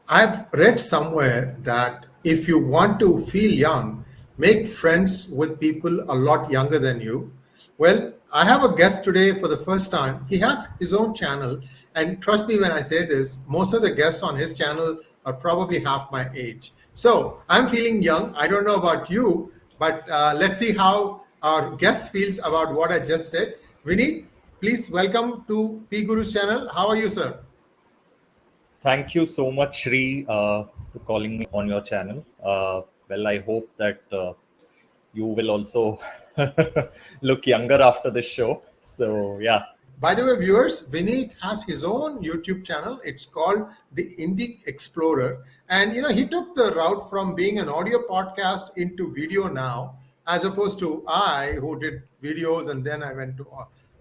I've read somewhere that if you want to feel young, make friends with people a lot younger than you. Well, I have a guest today for the first time. He has his own channel, and trust me when I say this, most of the guests on his channel are probably half my age. So I'm feeling young. I don't know about you, but let's see how our guest feels about what I just said. Vineet, please welcome to PGurus channel. How are you, sir? Thank you so much, Shri, for calling me on your channel. Well, I hope that you will also look younger after this show. So, yeah. By the way, viewers, Vineet has his own YouTube channel. It's called the Indic Explorer. And he took the route from being an audio podcast into video now, as opposed to I, who did videos and then I went to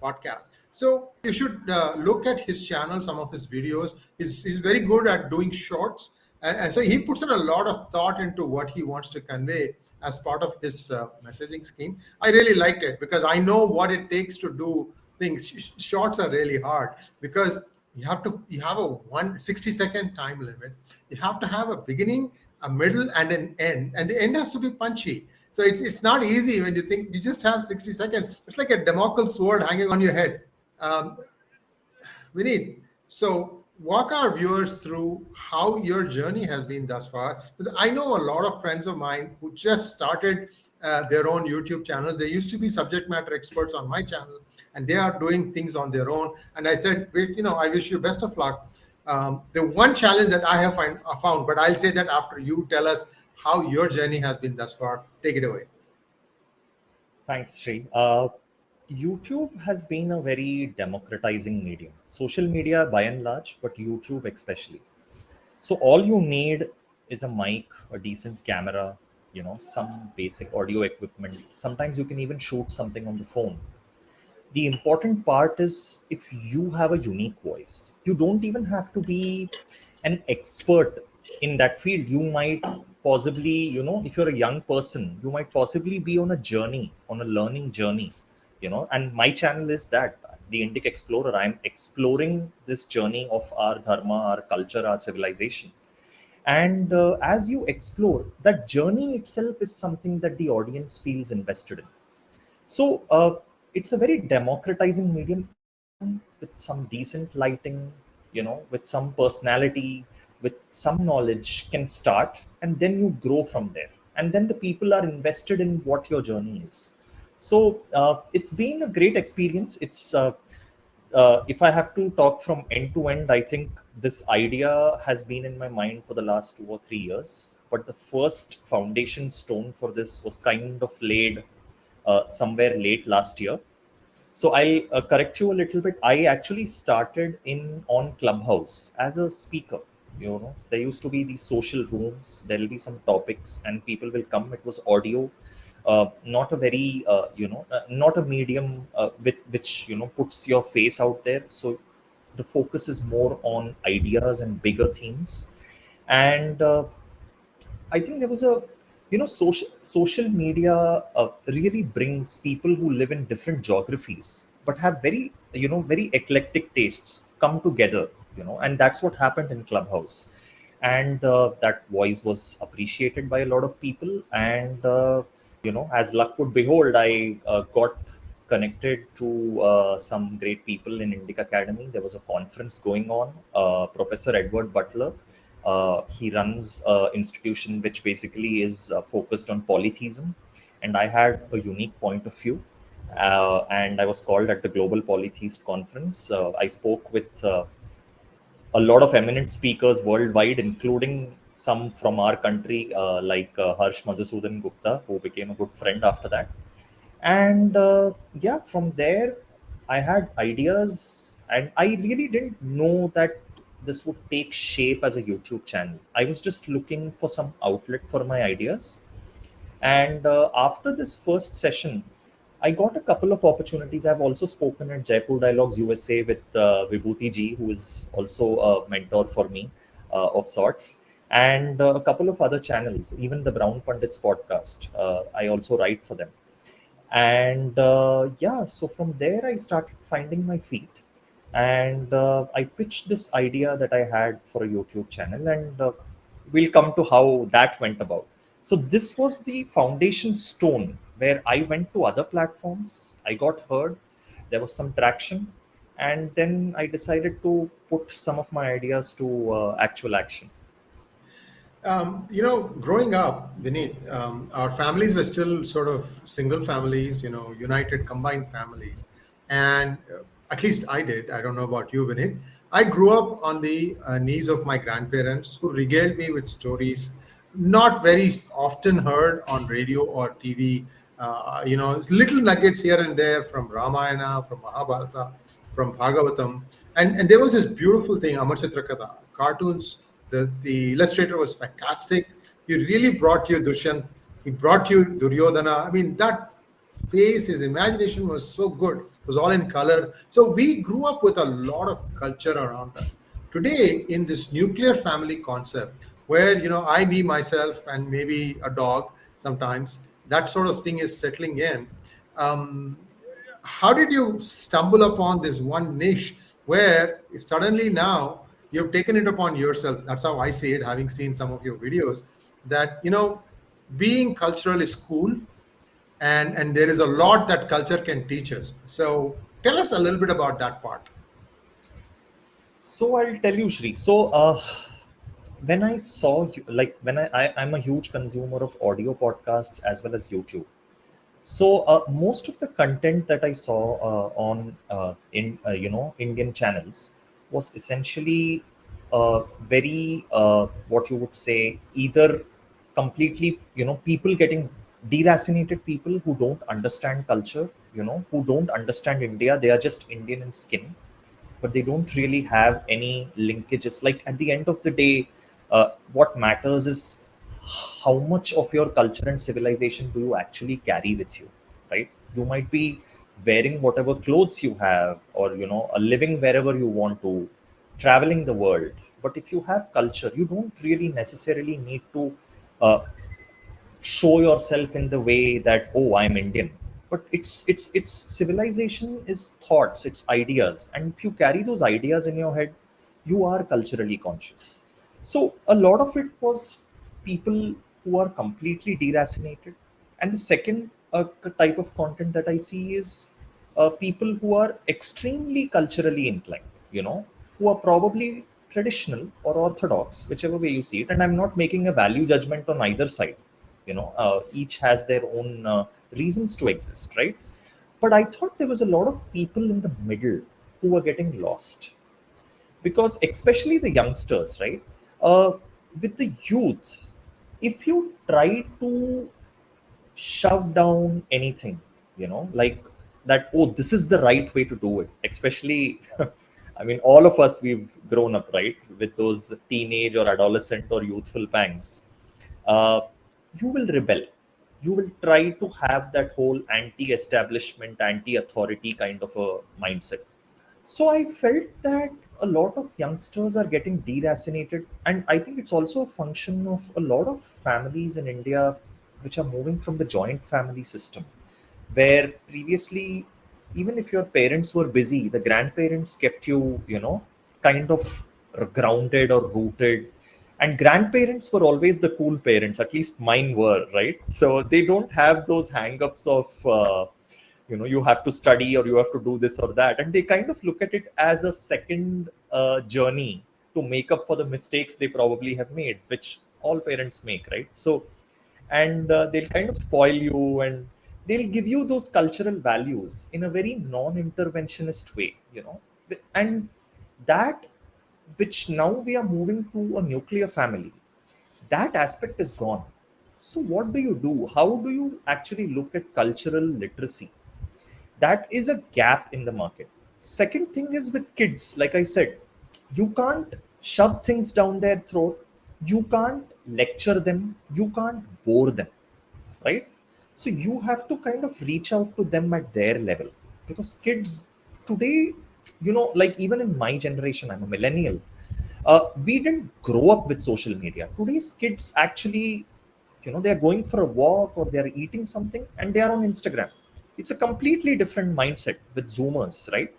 podcast. So you should look at his channel, some of his videos. He's very good at doing shorts. And so he puts in a lot of thought into what he wants to convey as part of his messaging scheme. I really liked it because I know what it takes to do things. Shorts are really hard because you have a 160-second time limit. You have to have a beginning, a middle, and an end, and the end has to be punchy. So it's not easy when you think you just have 60 seconds. It's like a Damocles sword hanging on your head. um, Vineet, so walk our viewers through how your journey has been thus far. Because I know a lot of friends of mine who just started their own YouTube channels. They used to be subject matter experts on my channel, and they are doing things on their own. And I said, wait, I wish you best of luck. The one challenge that I have found, but I'll say that after you tell us how your journey has been thus far. Take it away. Thanks, Shri. YouTube has been a very democratizing medium. Social media by and large, but YouTube especially. So all you need is a mic, a decent camera, some basic audio equipment. Sometimes you can even shoot something on the phone. The important part is if you have a unique voice. You don't even have to be an expert in that field. You might possibly, if you're a young person, you might possibly be on a journey, on a learning journey, and my channel is that, the Indic Explorer. I'm exploring this journey of our dharma, our culture, our civilization. And as you explore, that journey itself is something that the audience feels invested in. So it's a very democratizing medium. Anyone with some decent lighting, with some personality, with some knowledge can start, and then you grow from there. And then the people are invested in what your journey is. So it's been a great experience. If I have to talk from end to end, I think this idea has been in my mind for the last 2 or 3 years. But the first foundation stone for this was kind of laid somewhere late last year. So I'll correct you a little bit. I actually started in on Clubhouse as a speaker. There used to be these social rooms. There will be some topics, and people will come. It was audio, not a very, not a medium with which puts your face out there. So the focus is more on ideas and bigger themes. And I think there was a, social media really brings people who live in different geographies but have very, very eclectic tastes come together, and that's what happened in Clubhouse. And that voice was appreciated by a lot of people. And, as luck would behold, I got connected to some great people in Indic Academy. There was a conference going on. Professor Edward Butler, he runs an institution which basically is focused on polytheism, and I had a unique point of view. And I was called at the Global Polytheist Conference. I spoke with a lot of eminent speakers worldwide, including some from our country, like 𝗤𝙧𝙤𝙪𝙤𝙤, who became a good friend after that. And yeah, from there, I had ideas, and I really didn't know that this would take shape as a YouTube channel. I was just looking for some outlet for my ideas. And after this first session, I got a couple of opportunities. I've also spoken at Jaipur Dialogues USA with Vibhuti ji, who is also a mentor for me of sorts, and a couple of other channels, even the Brown Pundits podcast. I also write for them. And yeah, so from there, I started finding my feet. and I pitched this idea that I had for a YouTube channel, and we'll come to how that went about. So this was the foundation stone where I went to other platforms. I got heard, there was some traction, and then I decided to put some of my ideas to actual action. Growing up, Vineet, our families were still sort of single families, united, combined families. And at least I did. I don't know about you, Vineet. I grew up on the knees of my grandparents who regaled me with stories not very often heard on radio or TV. Little nuggets here and there from Ramayana, from Mahabharata, from Bhagavatam. And there was this beautiful thing, Amar Chitrakatha, cartoons. The illustrator was fantastic. He really brought you Dushyant. He brought you Duryodhana. I mean, that face, his imagination was so good. It was all in color. So we grew up with a lot of culture around us. Today, in this nuclear family concept, where I, me, myself, and maybe a dog sometimes, that sort of thing is settling in. Um, how did you stumble upon this one niche where suddenly now you've taken it upon yourself? That's how I see it, having seen some of your videos, that being cultural is cool, and there is a lot that culture can teach us. So tell us a little bit about that part. So I'll tell you, Shri. So when I saw, like, I'm a huge consumer of audio podcasts as well as YouTube. So most of the content that I saw on in Indian channels was essentially very what you would say, either completely, people getting deracinated, people who don't understand culture, who don't understand India. They are just Indian in skin, but they don't really have any linkages. Like, at the end of the day, what matters is how much of your culture and civilization do you actually carry with you, right? You might be wearing whatever clothes you have, or living wherever you want to, traveling the world. But if you have culture, you don't really necessarily need to uh, show yourself in the way that, oh, I'm Indian. But it's civilization is thoughts, it's ideas, and if you carry those ideas in your head, you are culturally conscious. So a lot of it was people who are completely deracinated. And the second type of content that I see is people who are extremely culturally inclined, who are probably traditional or orthodox, whichever way you see it. And I'm not making a value judgment on either side. Each has their own reasons to exist, right? But I thought there was a lot of people in the middle who were getting lost, because especially the youngsters, right? uh, with the youth, if you try to shove down anything, like that, oh, this is the right way to do it, especially I mean, all of us, we've grown up, right, with those teenage or adolescent or youthful pangs. uh, you will rebel. You will try to have that whole anti-establishment, anti-authority kind of a mindset. So I felt that a lot of youngsters are getting deracinated, and I think it's also a function of a lot of families in India which are moving from the joint family system, where previously, even if your parents were busy, the grandparents kept you, kind of grounded or rooted. And grandparents were always the cool parents, at least mine were, right? So they don't have those hang-ups of you have to study or you have to do this or that, and they kind of look at it as a second journey to make up for the mistakes they probably have made, which all parents make, right? So, and they'll kind of spoil you, and they'll give you those cultural values in a very non-interventionist way, and that, which now we are moving to a nuclear family, that aspect is gone. So what do you do? How do you actually look at cultural literacy? That is a gap in the market. Second thing is with kids, like I said, you can't shove things down their throat, you can't lecture them, you can't bore them, right? So you have to kind of reach out to them at their level, because kids today, like, even in my generation, I'm a millennial, we didn't grow up with social media. Today's kids actually, they're going for a walk or they're eating something and they are on Instagram. It's a completely different mindset with zoomers, right?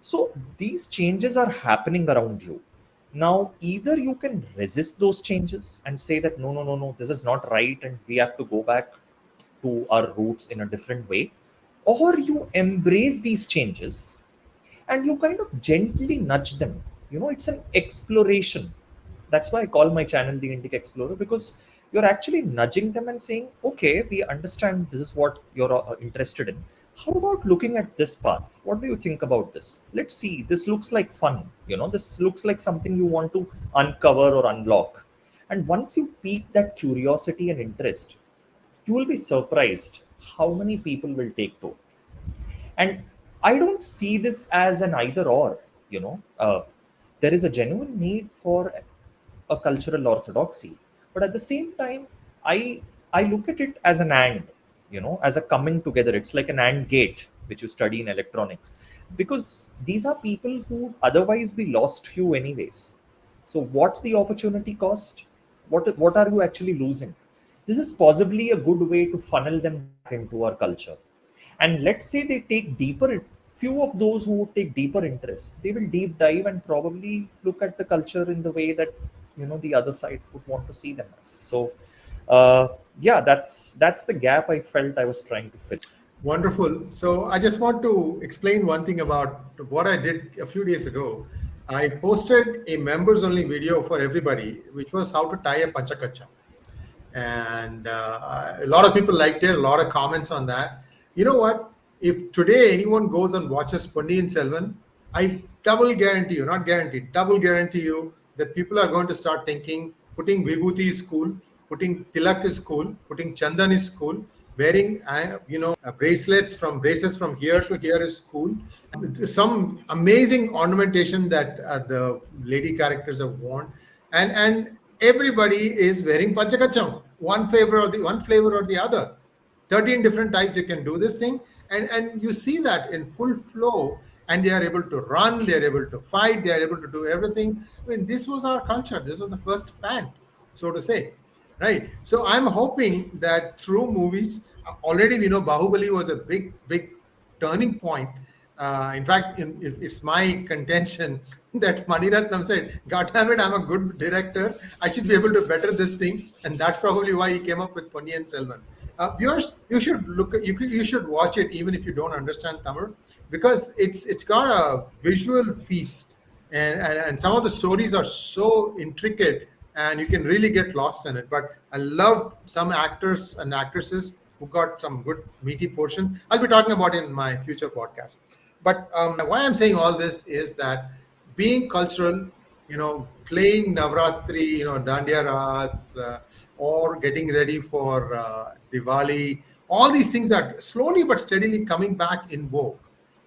So these changes are happening around you. Now either you can resist those changes and say that no, no, no, no, this is not right and we have to go back to our roots in a different way, or you embrace these changes and you kind of gently nudge them. It's an exploration. That's why I call my channel the Indic Explorer, because you're actually nudging them and saying, okay, we understand this is what you're interested in. How about looking at this path? What do you think about this? Let's see. This looks like fun. This looks like something you want to uncover or unlock. And once you pique that curiosity and interest, you will be surprised how many people will take to it. And I don't see this as an either or. There is a genuine need for a cultural orthodoxy, but at the same time, I look at it as an and, as a coming together. It's like an and gate which you study in electronics, because these are people who would otherwise be lost to you anyways. So what's the opportunity cost? What are you actually losing? This is possibly a good way to funnel them back into our culture. And let's say they take deeper, few of those who would take deeper interest, they will deep dive and probably look at the culture in the way that the other side would want to see them as. So yeah, that's the gap I felt I was trying to fill. Wonderful. So I just want to explain one thing about what I did a few days ago. I posted a members only video for everybody, which was how to tie a panchakacha. And a lot of people liked it, a lot of comments on that. You know what? If today anyone goes and watches Ponniyin Selvan, I double guarantee you, not guaranteed, double guarantee you that people are going to start thinking putting vibhuti is cool, putting tilak is cool, putting chandan is cool, wearing bracelets from here to here is cool. Some amazing ornamentation that the lady characters have worn, and everybody is wearing panchakacham, one flavor or the other. 13 different types you can do this thing, and you see that in full flow, and they are able to run, they are able to fight, they are able to do everything. I mean, this was our culture. This was the first pant, so to say, right? So I'm hoping that through movies, already we know Bahubali was a big turning point. In fact, it's my contention that Maniratnam said, God damn it, I'm a good director, I should be able to better this thing. And that's probably why he came up with Ponniyin Selvan. Viewers, you should you should watch it even if you don't understand Tamil, because it's got a visual feast, and some of the stories are so intricate and you can really get lost in it. But I loved some actors and actresses who got some good meaty portion. I'll be talking about it in my future podcast. But why I'm saying all this is that being cultural, playing Navratri, Dandiya Ras, or getting ready for Diwali, all these things are slowly but steadily coming back in vogue.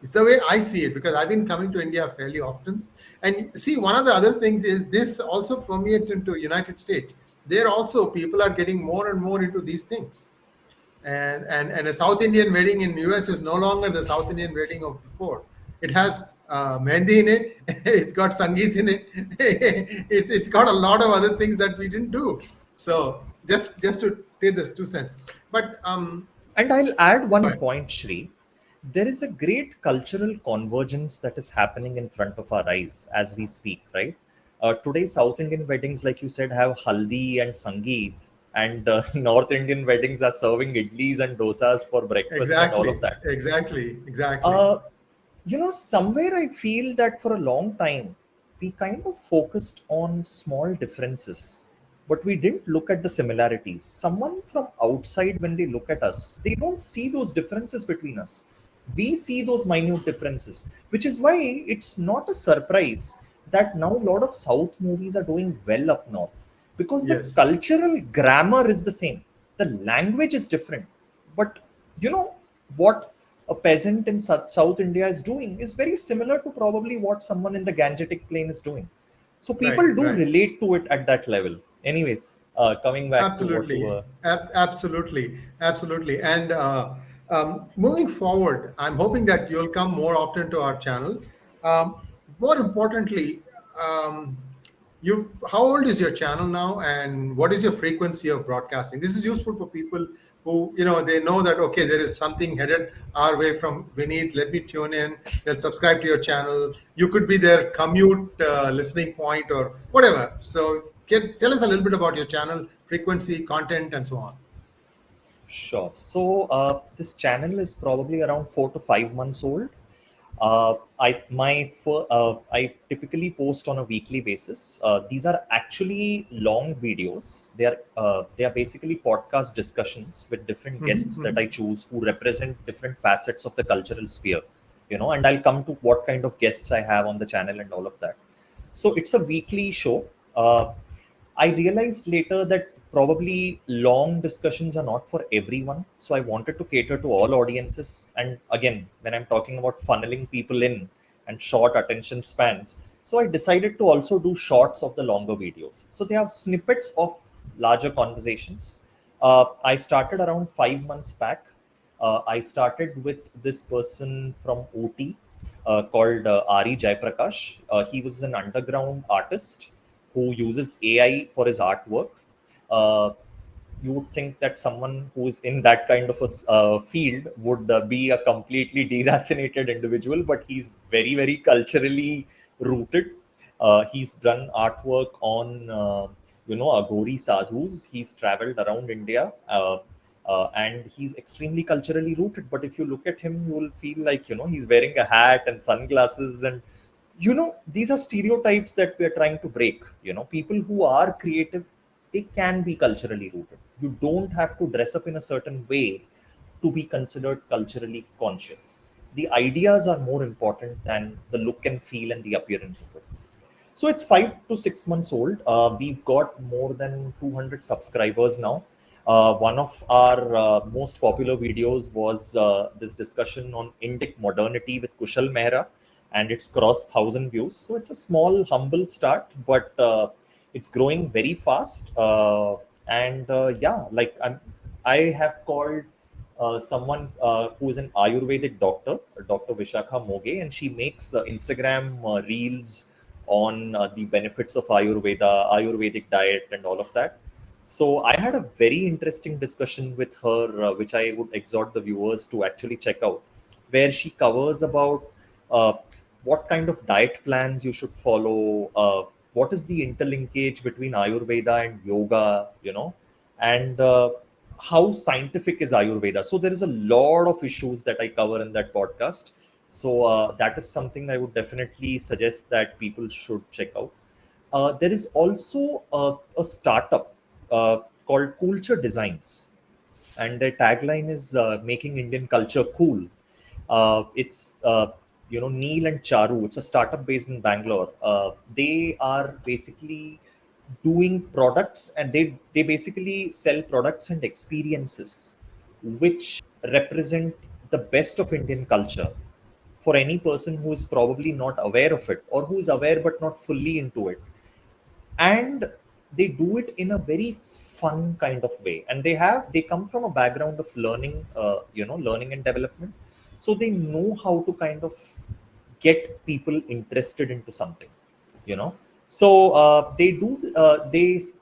It's the way I see it, because I've been coming to India fairly often. And see, one of the other things is this also permeates into United States. There also people are getting more and more into these things. And a South Indian wedding in US is no longer the South Indian wedding of before. It has mehndi in it. It's got sangeet in it. It's got a lot of other things that we didn't do. So just to take this 2 cents. But And I'll add one point, Shri. There is a great cultural convergence that is happening in front of our eyes as we speak, right? Today, South Indian weddings, like you said, have haldi and sangeet, and North Indian weddings are serving idlis and dosas for breakfast and all of that. Exactly. Somewhere I feel that for a long time, we kind of focused on small differences, but we didn't look at the similarities. Someone from outside, when they look at us, they don't see those differences between us. We see those minute differences, which is why it's not a surprise that now a lot of South movies are doing well up north, because the Yes. cultural grammar is the same. The language is different. But what a peasant in South India is doing is very similar to probably what someone in the Gangetic Plain is doing. So people do Right. relate to it at that level. Anyways, coming back to what you Absolutely. were. Absolutely. And moving forward, I'm hoping that you'll come more often to our channel. More importantly, um, You, how old is your channel now, and what is your frequency of broadcasting? This is useful for people who, they know that, okay, there is something headed our way from Vineet. Let me tune in. They'll subscribe to your channel. You could be their commute listening point or whatever. So, tell us a little bit about your channel, frequency, content, and so on. Sure. So this channel is probably around 4 to 5 months old. I typically post on a weekly basis. These are actually long videos. They are basically podcast discussions with different guests that I choose who represent different facets of the cultural sphere. And I'll come to what kind of guests I have on the channel and all of that. So it's a weekly show. I realized later that probably long discussions are not for everyone. So I wanted to cater to all audiences. And again, when I'm talking about funneling people in and short attention spans, so I decided to also do shorts of the longer videos. So they have snippets of larger conversations. I started around 5 months back. I started with this person from OT called Ari Jaiprakash. He was an underground artist who uses AI for his artwork. Uh, you would think that someone who is in that kind of a field would be a completely deracinated individual, but he's very, very culturally rooted. He's done artwork on, Aghori sadhus. He's traveled around India. And he's extremely culturally rooted. But if you look at him, you will feel like, he's wearing a hat and sunglasses. And, these are stereotypes that we're trying to break. People who are creative, they can be culturally rooted. You don't have to dress up in a certain way to be considered culturally conscious. The ideas are more important than the look and feel and the appearance of it. So it's 5 to 6 months old. We've got more than 200 subscribers now. One of our most popular videos was this discussion on Indic modernity with Kushal Mehra, and it's crossed 1,000 views. So it's a small, humble start, but it's growing very fast. I have called someone who is an Ayurvedic doctor, Dr. Vishakha Moge, and she makes Instagram reels on the benefits of Ayurveda, Ayurvedic diet, and all of that. So I had a very interesting discussion with her, which I would exhort the viewers to actually check out, where she covers about uh, what kind of diet plans you should follow, what is the interlinkage between Ayurveda and yoga, and how scientific is Ayurveda. So there is a lot of issues that I cover in that podcast. So that is something I would definitely suggest that people should check out. There is also a startup called Culture Designs, and their tagline is making Indian culture cool. It's Neil and Charu. It's a startup based in Bangalore. They are basically doing products, and they basically sell products and experiences which represent the best of Indian culture for any person who is probably not aware of it, or who is aware but not fully into it. And they do it in a very fun kind of way, and they come from a background of learning and development, so they know how to kind of get people interested into something, you know so they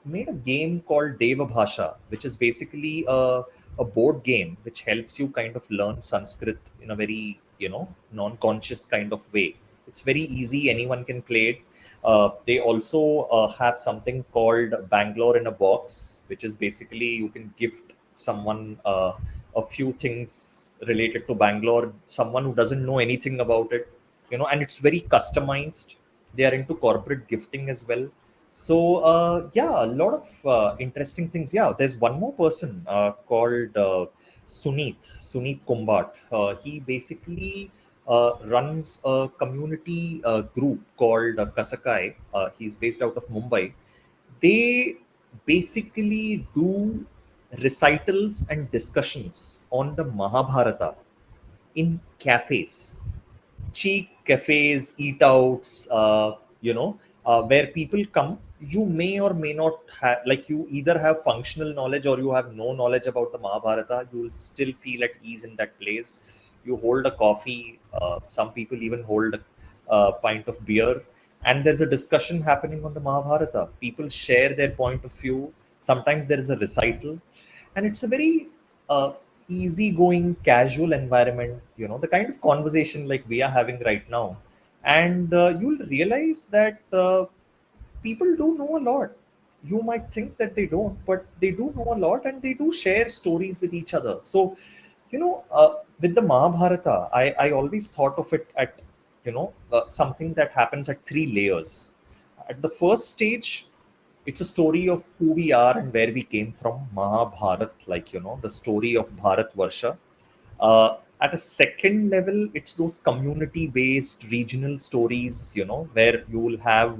made a game called Deva Bhasha, which is basically a board game which helps you kind of learn Sanskrit in a very non-conscious kind of way. It's very easy, anyone can play it. They also have something called Bangalore in a box, which is basically you can gift someone a few things related to Bangalore, someone who doesn't know anything about it, and it's very customized. They are into corporate gifting as well. So yeah, a lot of interesting things. Yeah, there's one more person called Sunit Kumbat. He basically runs a community group called Kasakai. He's based out of Mumbai. They basically do recitals and discussions on the Mahabharata in cafes, cheap cafes, eat outs, where people come. You may or may not have, like, you either have functional knowledge or you have no knowledge about the Mahabharata. You will still feel at ease in that place. You hold a coffee, some people even hold a pint of beer, and there's a discussion happening on the Mahabharata. People share their point of view. Sometimes there is a recital, and it's a very easygoing, casual environment. The kind of conversation like we are having right now, and you'll realize that people do know a lot. You might think that they don't, but they do know a lot, and they do share stories with each other. So, with the Mahabharata, I always thought of it at, something that happens at three layers. At the first stage, it's a story of who we are and where we came from, Mahabharat, like, the story of Bharat Varsha. At a second level, it's those community based regional stories, where you will have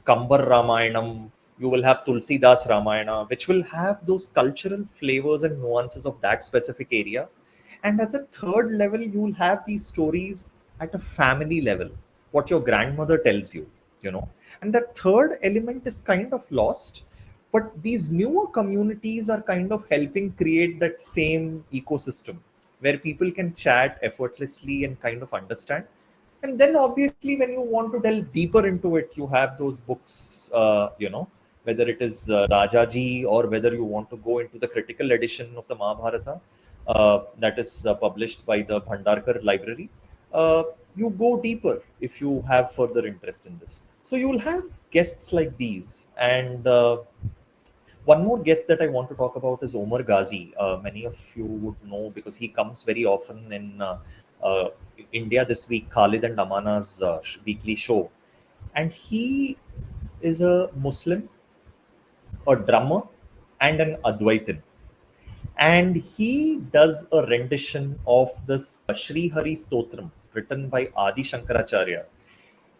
Kambar Ramayanam, you will have Tulsidas Ramayana, which will have those cultural flavors and nuances of that specific area. And at the third level, you will have these stories at a family level, what your grandmother tells you, you know. And that third element is kind of lost, but these newer communities are kind of helping create that same ecosystem where people can chat effortlessly and kind of understand. And then obviously, when you want to delve deeper into it, you have those books, whether it is Rajaji, or whether you want to go into the critical edition of the Mahabharata that is published by the Bhandarkar Library. You go deeper if you have further interest in this. So you will have guests like these. And one more guest that I want to talk about is Omar Ghazi. Many of you would know because he comes very often in uh, India This Week, Khalid and Amana's weekly show. And he is a Muslim, a drummer, and an Advaitin. And he does a rendition of this Sri Hari Stotram written by Adi Shankaracharya.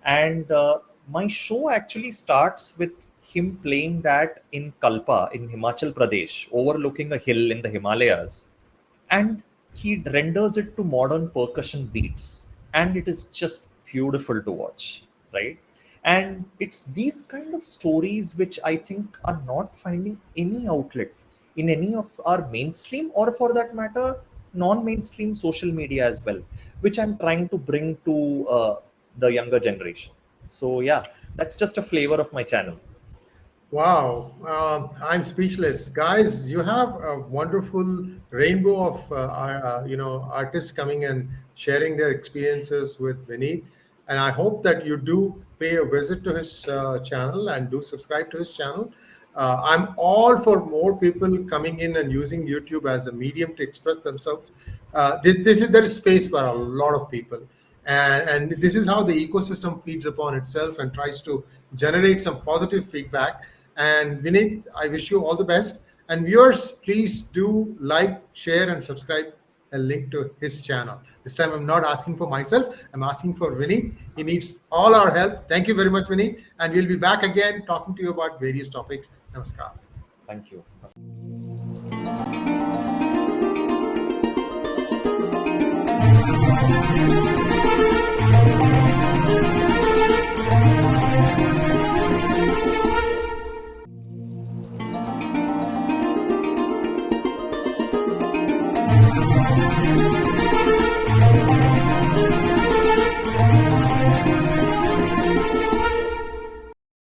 And my show actually starts with him playing that in Kalpa in Himachal Pradesh, overlooking a hill in the Himalayas. And he renders it to modern percussion beats, and it is just beautiful to watch, right? And it's these kind of stories which I think are not finding any outlet in any of our mainstream, or for that matter non-mainstream social media as well, which I'm trying to bring to the younger generation. So yeah, that's just a flavor of my channel. Wow, I'm speechless, guys. You have a wonderful rainbow of artists coming and sharing their experiences with Vineet, and I hope that you do pay a visit to his channel and do subscribe to his channel. I'm all for more people coming in and using YouTube as a medium to express themselves. This is There is space for a lot of people, and this is how the ecosystem feeds upon itself and tries to generate some positive feedback. And Vinay, I wish you all the best. And viewers, please do like, share, and subscribe a link to his channel. This time I'm not asking for myself, I'm asking for Vinny. He needs all our help. Thank you very much, Vinny. And we'll be back again talking to you about various topics. Namaskar. Thank you.